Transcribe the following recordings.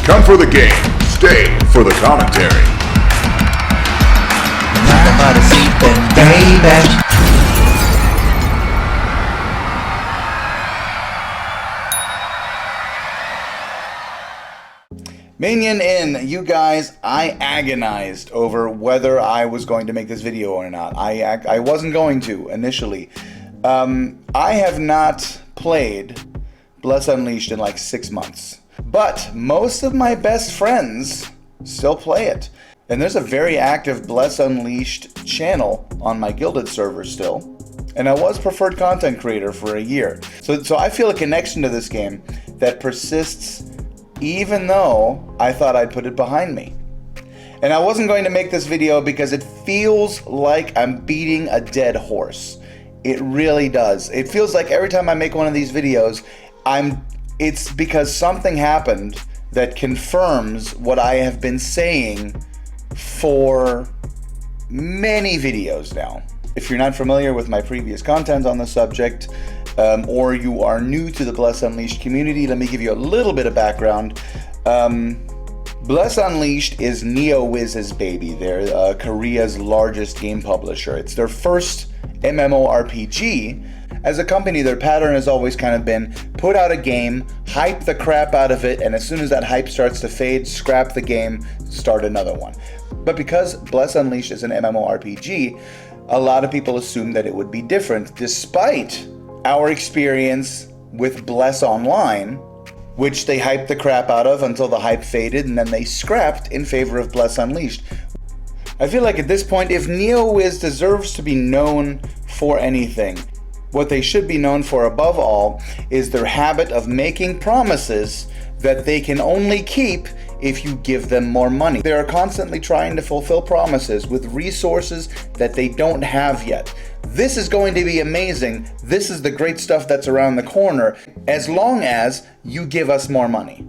Come for the game, stay for the commentary. Talk about a sleeping baby. Minion in, you guys, I agonized over whether I was going to make this video or not. I wasn't going to initially. I have not played Bless Unleashed in like 6 months, but most of my best friends still play it. And there's a very active Bless Unleashed channel on my Guilded server still. And I was preferred content creator for a year. So I feel a connection to this game that persists even though I thought I'd put it behind me. And I wasn't going to make this video because it feels like I'm beating a dead horse. It really does. It feels like every time I make one of these videos, it's because something happened that confirms what I have been saying for many videos now. If you're not familiar with my previous content on the subject, or you are new to the Bless Unleashed community, let me give you a little bit of background. Bless Unleashed is Neowiz's baby. They're Korea's largest game publisher. It's their first MMORPG. As a company, their pattern has always kind of been put out a game, hype the crap out of it, and as soon as that hype starts to fade, scrap the game, start another one. But because Bless Unleashed is an MMORPG, a lot of people assume that it would be different, despite our experience with Bless Online, which they hyped the crap out of until the hype faded, and then they scrapped in favor of Bless Unleashed. I feel like at this point, if Neowiz deserves to be known for anything, what they should be known for above all is their habit of making promises that they can only keep if you give them more money. They are constantly trying to fulfill promises with resources that they don't have yet. This is going to be amazing. This is the great stuff that's around the corner, as long as you give us more money.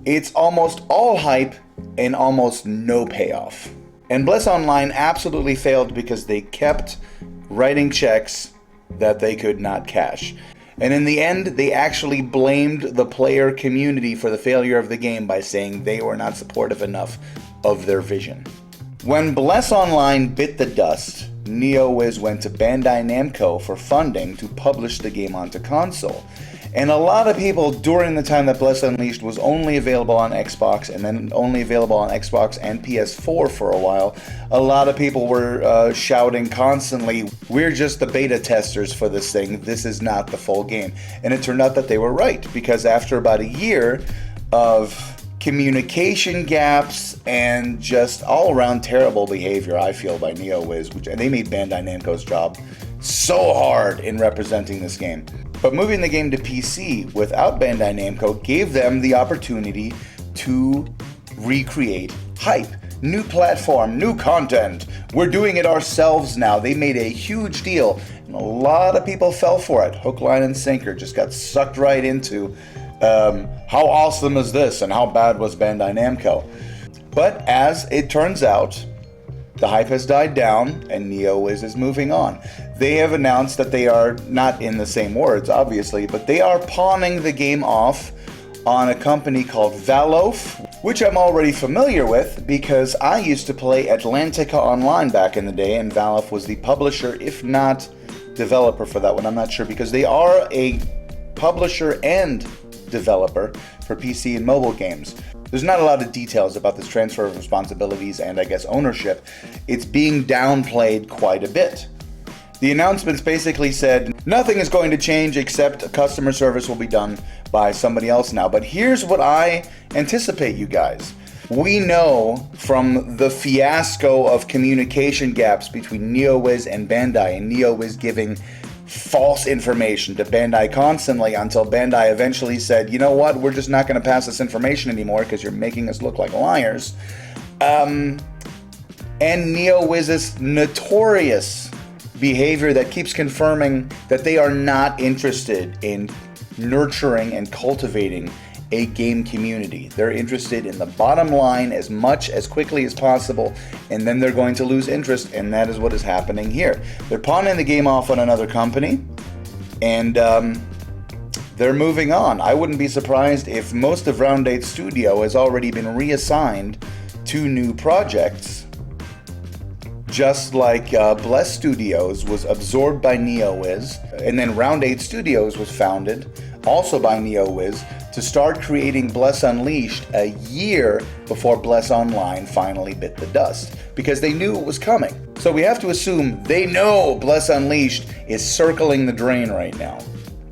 It's almost all hype and almost no payoff. And Bless Online absolutely failed because they kept writing checks that they could not cash. And in the end, they actually blamed the player community for the failure of the game by saying they were not supportive enough of their vision. When Bless Online bit the dust, Neowiz went to Bandai Namco for funding to publish the game onto console. And a lot of people during the time that Bless Unleashed was only available on Xbox and then only available on Xbox and PS4 for a while, a lot of people were shouting constantly, we're just the beta testers for this thing, this is not the full game. And it turned out that they were right, because after about a year of communication gaps and just all-around terrible behavior, I feel, by Neowiz, and they made Bandai Namco's job so hard in representing this game. But moving the game to PC without Bandai Namco gave them the opportunity to recreate hype. New platform, new content. We're doing it ourselves now. They made a huge deal, and a lot of people fell for it. Hook, line, and sinker, just got sucked right into how awesome is this and how bad was Bandai Namco. But as it turns out, the hype has died down and Neowiz is moving on. They have announced that they are, not in the same words obviously, but they are pawning the game off on a company called Valofe, which I'm already familiar with because I used to play Atlantica Online back in the day, and Valofe was the publisher, if not developer for that one. I'm not sure, because they are a publisher and developer for PC and mobile games. There's not a lot of details about this transfer of responsibilities and, I guess, ownership. It's being downplayed quite a bit. The announcements basically said nothing is going to change except customer service will be done by somebody else now. But here's what I anticipate, you guys. We know from the fiasco of communication gaps between Neowiz and Bandai, and Neowiz giving false information to Bandai constantly until Bandai eventually said, you know what, we're just not going to pass this information anymore because you're making us look like liars. And Neowiz's notorious behavior that keeps confirming that they are not interested in nurturing and cultivating a game community. They're interested in the bottom line as much as quickly as possible, and then they're going to lose interest, and that is what is happening here. They're pawning the game off on another company, and they're moving on. I wouldn't be surprised if most of Round 8 Studio has already been reassigned to new projects. Just like Bless Studios was absorbed by Neowiz, and then Round 8 Studios was founded, also by Neowiz, to start creating Bless Unleashed a year before Bless Online finally bit the dust, because they knew it was coming. So we have to assume they know Bless Unleashed is circling the drain right now,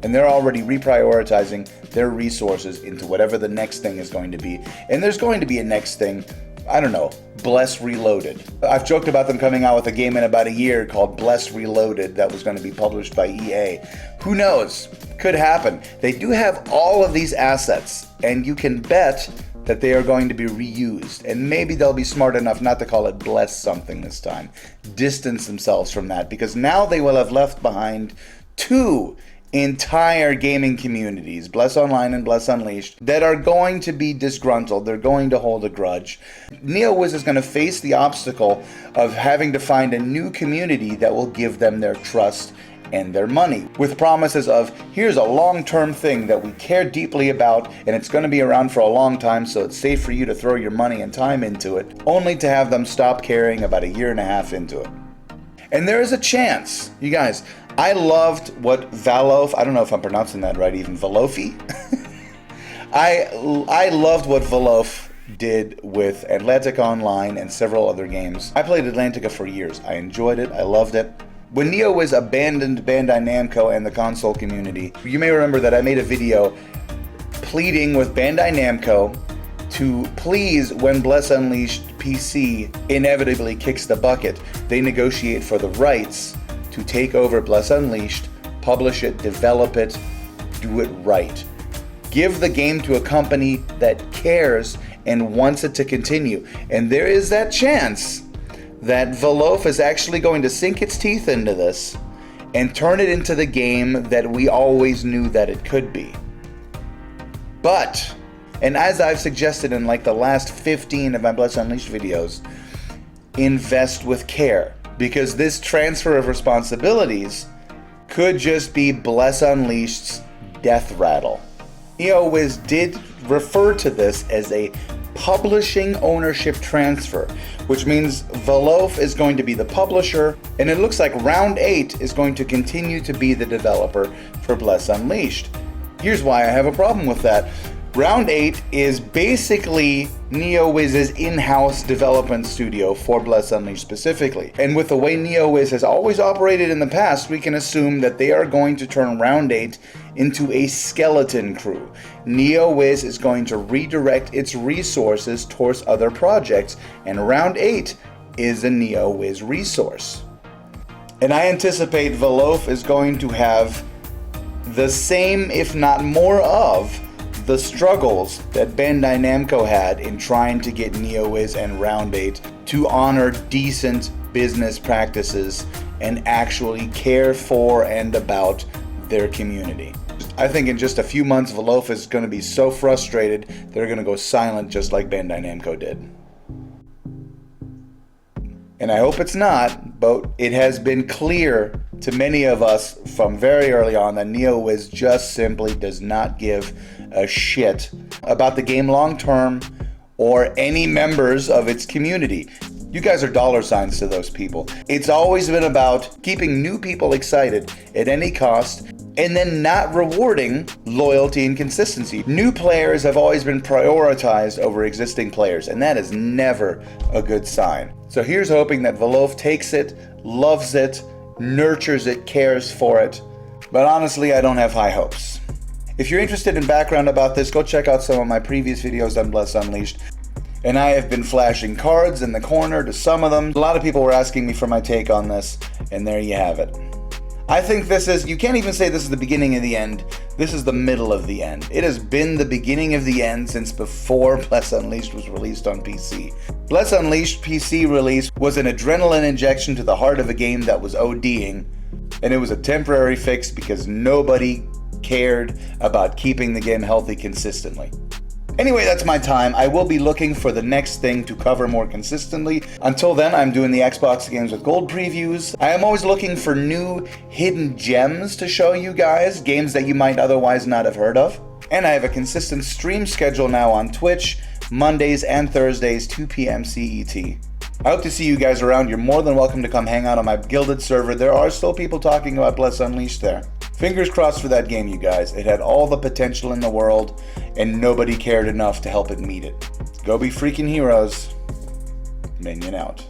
and they're already reprioritizing their resources into whatever the next thing is going to be. And there's going to be a next thing, I don't know, Bless Reloaded. I've joked about them coming out with a game in about a year called Bless Reloaded that was going to be published by EA. Who knows? Could happen. They do have all of these assets, and you can bet that they are going to be reused. And maybe they'll be smart enough not to call it Bless something this time. Distance themselves from that, because now they will have left behind two entire gaming communities, Bless Online and Bless Unleashed, that are going to be disgruntled. They're going to hold a grudge. Neowiz is going to face the obstacle of having to find a new community that will give them their trust and their money, with promises of, here's a long-term thing that we care deeply about, and it's going to be around for a long time, so it's safe for you to throw your money and time into it, only to have them stop caring about a year and a half into it. And there is a chance, you guys, I loved what valofe, I don't know if I'm pronouncing that right, even valofe. I loved what valofe did with Atlantica Online and several other games. I played Atlantica for years. I enjoyed it. I loved it. When Neowiz abandoned Bandai Namco and the console community, you may remember that I made a video pleading with Bandai Namco to please, when Bless Unleashed PC inevitably kicks the bucket, they negotiate for the rights to take over Bless Unleashed, publish it, develop it, do it right. Give the game to a company that cares and wants it to continue. And there is that chance that valofe is actually going to sink its teeth into this and turn it into the game that we always knew that it could be. But, and as I've suggested in like the last 15 of my Bless Unleashed videos, invest with care, because this transfer of responsibilities could just be Bless Unleashed's death rattle. Neowiz did refer to this as a publishing ownership transfer, which means valofe is going to be the publisher, and it looks like Round 8 is going to continue to be the developer for Bless Unleashed. Here's why I have a problem with that. Round 8 is basically Neowiz's in-house development studio for Bless Unleashed specifically. And with the way Neowiz has always operated in the past, we can assume that they are going to turn Round 8 into a skeleton crew. Neowiz is going to redirect its resources towards other projects, and Round 8 is a Neowiz resource. And I anticipate valofe is going to have the same, if not more of, the struggles that Bandai Namco had in trying to get Neowiz and Round 8 to honor decent business practices and actually care for and about their community. I think in just a few months, valofe is going to be so frustrated they're going to go silent just like Bandai Namco did. And I hope it's not, but it has been clear to many of us from very early on that Neowiz just simply does not give a shit about the game long term or any members of its community. You guys are dollar signs to those people. It's always been about keeping new people excited at any cost and then not rewarding loyalty and consistency. New players have always been prioritized over existing players, and that is never a good sign. So here's hoping that valofe takes it, loves it, nurtures it, cares for it. But honestly, I don't have high hopes. If you're interested in background about this, go check out some of my previous videos on Bless Unleashed. And I have been flashing cards in the corner to some of them. A lot of people were asking me for my take on this, and there you have it. I think this is, you can't even say this is the beginning of the end. This is the middle of the end. It has been the beginning of the end since before Bless Unleashed was released on PC. Bless Unleashed PC release was an adrenaline injection to the heart of a game that was ODing, and it was a temporary fix because nobody cared about keeping the game healthy consistently. Anyway, that's my time. I will be looking for the next thing to cover more consistently. Until then, I'm doing the Xbox Games with Gold previews. I am always looking for new hidden gems to show you guys, games that you might otherwise not have heard of. And I have a consistent stream schedule now on Twitch, Mondays and Thursdays, 2 p.m. CET. I hope to see you guys around. You're more than welcome to come hang out on my Gilded server. There are still people talking about Bless Unleashed there. Fingers crossed for that game, you guys. It had all the potential in the world, and nobody cared enough to help it meet it. Go be freaking heroes. Minion out.